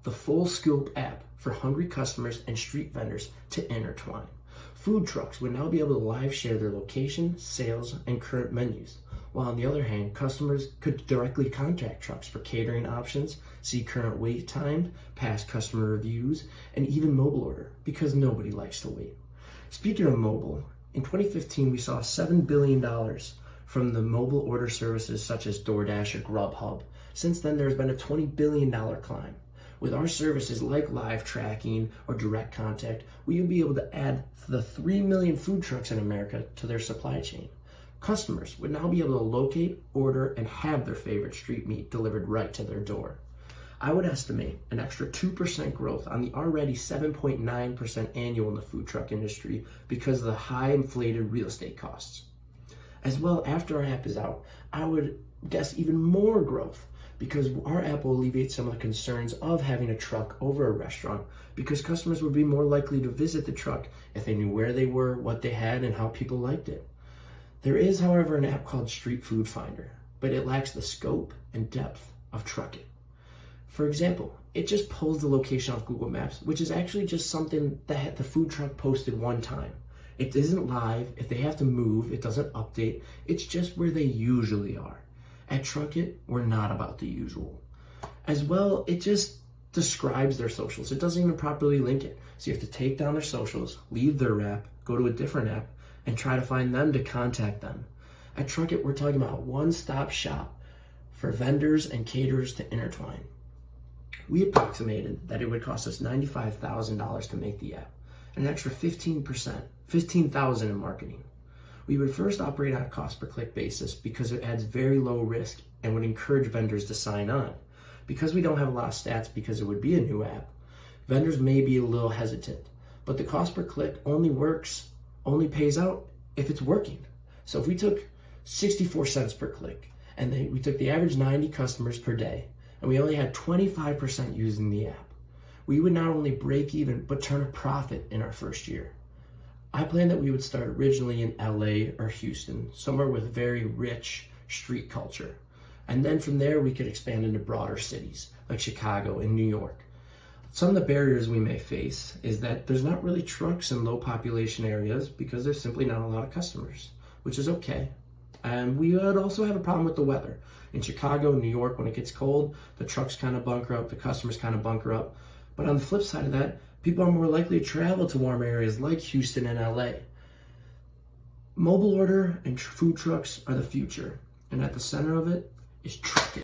the full scope app for hungry customers and street vendors to intertwine. Food trucks would now be able to live share their location, sales, and current menus, while on the other hand, customers could directly contact trucks for catering options, see current wait time, past customer reviews, and even mobile order, because nobody likes to wait. Speaking of mobile, in 2015, we saw $7 billion from the mobile order services such as DoorDash or Grubhub. Since then, there's been a $20 billion climb. With our services like live tracking or direct contact, we would be able to add the 3 million food trucks in America to their supply chain. Customers would now be able to locate, order, and have their favorite street meat delivered right to their door. I would estimate an extra 2% growth on the already 7.9% annual in the food truck industry because of the high inflated real estate costs. As well, after our app is out, I would guess even more growth because our app will alleviate some of the concerns of having a truck over a restaurant because customers would be more likely to visit the truck if they knew where they were, what they had, and how people liked it. There is, however, an app called Street Food Finder, but it lacks the scope and depth of TrukIt. For example, it just pulls the location off Google Maps, which is actually just something that the food truck posted one time. It isn't live. If they have to move, it doesn't update. It's just where they usually are. At TrukIt, we're not about the usual. As well, it just describes their socials. It doesn't even properly link it. So you have to take down their socials, leave their app, go to a different app, and try to find them to contact them. At TrukIt, we're talking about one-stop shop for vendors and caterers to intertwine. We approximated that it would cost us $95,000 to make the app, and an extra 15,000 in marketing. We would first operate on a cost per click basis because it adds very low risk and would encourage vendors to sign on. Because we don't have a lot of stats because it would be a new app, vendors may be a little hesitant, but the cost per click only pays out if it's working. So if we took 64 cents per click and we took the average 90 customers per day and we only had 25% using the app, we would not only break even, but turn a profit in our first year. I planned that we would start originally in LA or Houston, somewhere with very rich street culture. And then from there, we could expand into broader cities like Chicago and New York. Some of the barriers we may face is that there's not really trucks in low population areas because there's simply not a lot of customers, which is okay. And we would also have a problem with the weather. In Chicago, New York, when it gets cold, the trucks kind of bunker up, the customers kind of bunker up. But on the flip side of that, people are more likely to travel to warm areas like Houston and LA. Mobile order and food trucks are the future, and at the center of it is TrukIt.